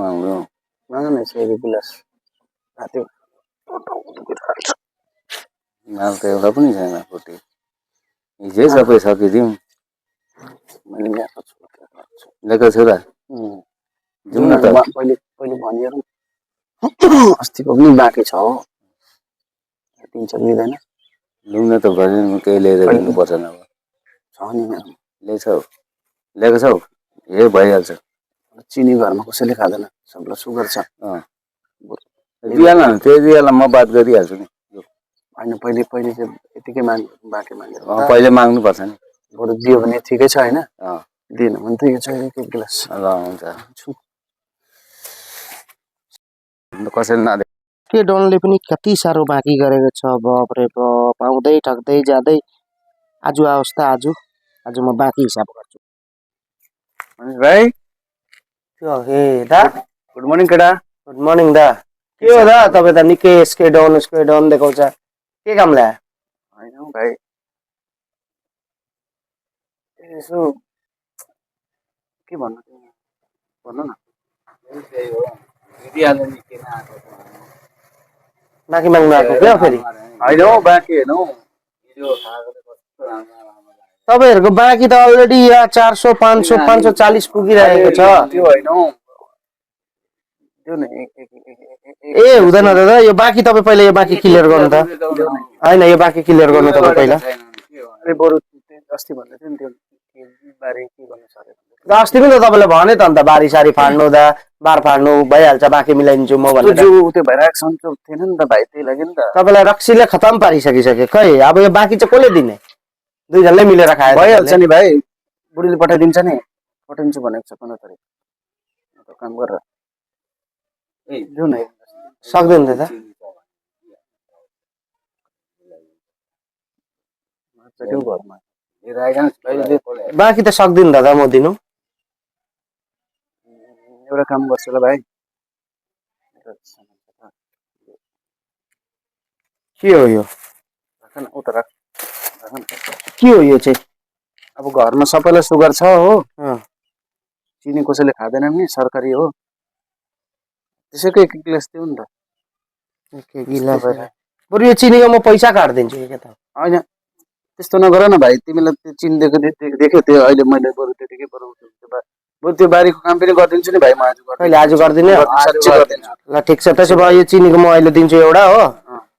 माग्नु माग न चाहिँ एक गिलास राति माल त एउटा पनि छैन फोर्टी हिजै सबै सकिदिउँ मैले ल्याएको छु ल्याएको छोरा जाउँ न त पहिले पहिले भनिहेरौँ अस्तिको पनि बाँकी छ हो दिन्छ दिँदैन लुम्न त भयो केही लिएर दिनुपर्छ नभए छ नि मेरो ल्याएको छौ यही भइहाल्छ चिनी घरमा कसैले खाँदैन सबलाई सुगर छ दिइहाल्न त्यही दिइहाल्न म बात गरिहाल्छु नि होइन पहिले पहिले चाहिँ यतिकै बाँकी मागेर पहिले माग्नुपर्छ नि बरु दियो भने ठिकै छ होइन दिएन भने ठिकै छ एक गिलास ल हुन्छ कसैले नदे के डनले पनि कति साह्रो बाँकी गरेको छ बाप रे बाप आउँदै ठग्दै जाँदै आज आओस् त आज म बाँकी हिसाब गर्छु भाइ हे दा गुड मर्निङ केटा गुड मर्निङ दा के हो दा तपाईँ त निकै स्के डाउन देखाउँछ के काम ल्या होइन भाइ यसो के भन्नु भन्नु न बाँकी माग्नु आएको क्या फेरि होइन हौ बाँकी होइन हौ तपाईँहरूको बाँकी त अलरेडी यहाँ 400 500 540 पुगिरहेको छ त्यो होइन हौ त्यो नि ए हुँदैन दादा यो बाँकी तपाईँ पहिला यो बाँकी क्लियर गर्नु त होइन यो बाँकी क्लियर गर्नु तपाईँ पहिला अरे बरु अस्ति भन्दै थियो नि त्यो बारे के गर्नु छ अरे अस्ति पनि त तपाईँले भने त अन्त बारी सारी फाड्नु दा बार फाड्नु भइहाल्छ बाँकी मिलाइदिन्छु म भनेर जो त्यो भइरहेको सन्चो थिएन नि त भाइ त्यही लागि नि त तपाईँलाई रक्सीले खतम पारिसकिसक्यो खै अब यो बाँकी चाहिँ कसले दिने दुईजनाले मिलेर खायो भइहाल्छ नि भाइ बुढीले पठाइदिन्छ नि पठाइदिन्छु भनेको छ कुनै थरी काम गरेर जाउँ न सक्दैन दादा घरमा बाँकी त सक्दिनँ दादा म दिनु एउटा काम गर्छु ल भाइ के हो यो उता राख के हो यो चाहिँ अब घरमा सबैलाई सुगर छ हो चिनी कसैले खाँदैन नि सरकारी हो त्यसैको एक गिलास दिउ नि त एक गिलास बरु यो चिनीको म पैसा काटिदिन्छु के त होइन त्यस्तो नगर न भाइ तिमीलाई त्यो चिनी देख्यो त्यो अहिले मैले बरु त्यतिकै बरु त्यो बारीको काम पनि गरिदिन्छु नि भाइ म आज गरिदिने ल ठिक छ त्यसो भए यो चिनीको म अहिले दिन्छु एउटा हो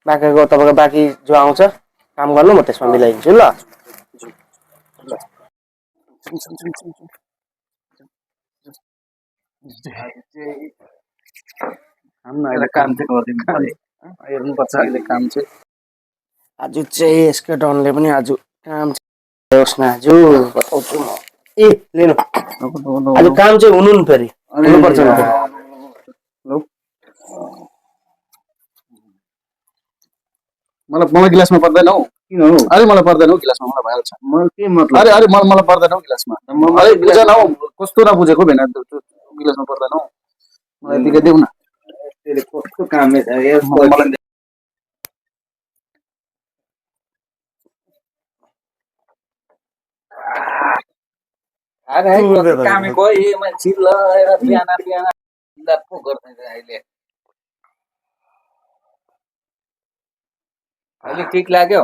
बाँकीको तपाईँको बाँकी जो आउँछ काम गर्नु म त्यसमा मिलाइदिन्छु ल काम चाहिँ गरिदिनु हेर्नुपर्छ अहिले काम चाहिँ आज चाहिँ यसको डनले पनि आज काम होस् न आज बताउँछु म ए लिनु आज काम चाहिँ हुनु नि फेरि हुनुपर्छ नि मलाई गिलासमा पर्दैन हौ किन हौ अरे मलाई पर्दैन हौ गिलासमा मलाई भइहाल्छ मलाई के मतलब अरे मलाई पर्दैन हौ गिलासमा अरे बुझेन हौ कस्तो नबुझेको भेना गिलासमा पर्दैन हौ मलाई यतिकै देऊ न कस्तो काम अहिले ठिक लाग्यो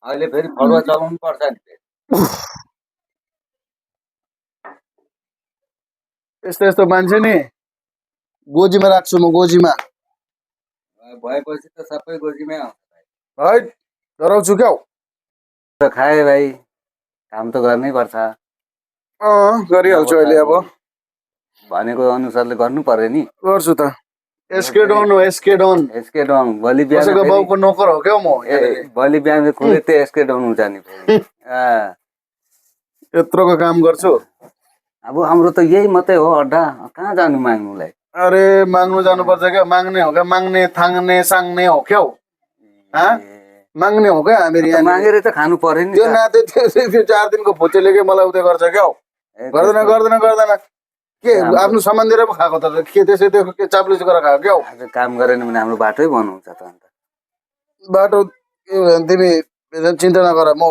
अहिले फेरि फरुवा चलाउनु पर्छ नि यस्तो यस्तो मान्छे नि गोजीमा राख्छु म गोजीमा भएपछि त सबै गोजीमै आउँछ है डराउँछु क्या खाए भाइ काम त गर्नै पर्छ गरिहाल्छु अहिले अब भनेको अनुसारले गर्नु पर्यो नि गर्छु त एस्केडोन हो एस्केडोन भोलि बिहान बाउको नोकर हो क्या म भोलि बिहान खुलै त्यो एस्केडोन हुन्छ नि यत्रोको काम गर्छु अब हाम्रो त यही मात्रै हो अड्डा कहाँ जानु माग्नुलाई अरे माग्नु जानुपर्छ क्या माग्ने हो क्या माग्ने थाङ्ने साङ्ने हो क्या माग्ने हो क्या हामीहरू यहाँ मागेर त खानु पर्यो नि त्यो नाते त्यो 4 दिनको भोचेले के मलाई उतै गर्छ क्या गर्दैन के आफ्नो सामान दिएर पो खाएको त के त्यसै त्यो के चाप्लुस गरेर खाएको क्या आज काम गरेन भने हाम्रो बाटै बनाउँछ त अन्त बाटो तिमी चिन्ता नगर म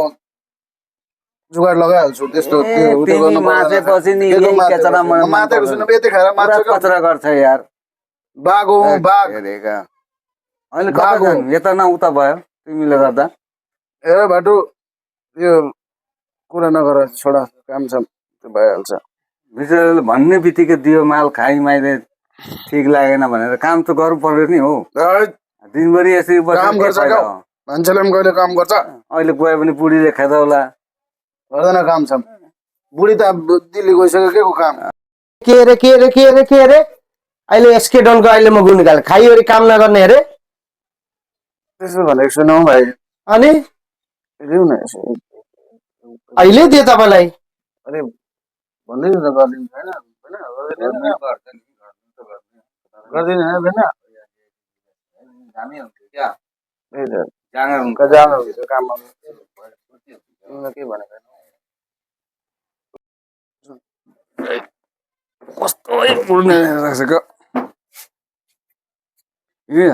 जुगाड लगाइहाल्छु त्यस्तो ए, त्यो उ त्यो तिमी गर्नु पर्दैन। मासेपछि नि के को यही मातेको कचरा छुइनँ? मन मातेको पर्दैन। छुइनँ, बेते खाएर पुरा मात्छु क्या। कचरा गर्छ यार। बाघ हो बाघ। हेरेका अहिले कता बाघ हो। जानु यता न उता भयो तिमीले गर्दा। ए भाटु यो कुरा नगर, छोडा, काम छ, त्यो भइहाल्छ। बिचराले भन्ने बित्तिकै दियो माल खाइ माइले ठिक लागेन भनेर काम त गर्नु पर्यो नि हो। हैट, दिनभरि यसरी बसेर काम के गर्छ फाइदा क्या हो? मान्छेले पनि कहिले काम गर्छ? अहिले गयो भने बुढीले खेदाउला। गर्दैन काम छ। बुढी त अब दिल्ली गइसक्यो, के को काम? के अरे के अरे के अरे के अरे अहिले एसके डनको अहिले म गुण निकाले खाइवरी काम नगर्ने अरे। त्यसो भनेको सुनौ भाइ, अनि लिउ न यसो। अहिले दिए तपाईँलाई अरे भन्दै त गरिदिनु छैन, होइन गरिदिनु होइन। त्यही त जानु हुन्छ काममा। तिमीलाई के भनेको कस्तो पुर्ने रहेछ ए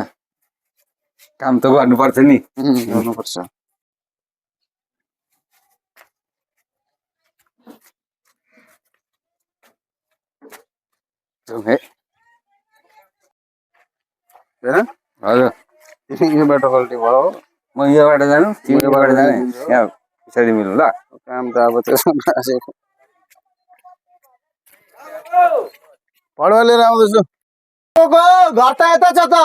काम त गर्नुपर्छ नि। गर्नुपर्छ। है होइन हजुर तिमी यो बाटो गल्ती भयो। म योबाट जानु तिमी योबाट जाने यहाँ पछाडि मिल्नु ल। काम त अब त्यसो पढुवा लिएर आउँदैछु। घर त यता छ त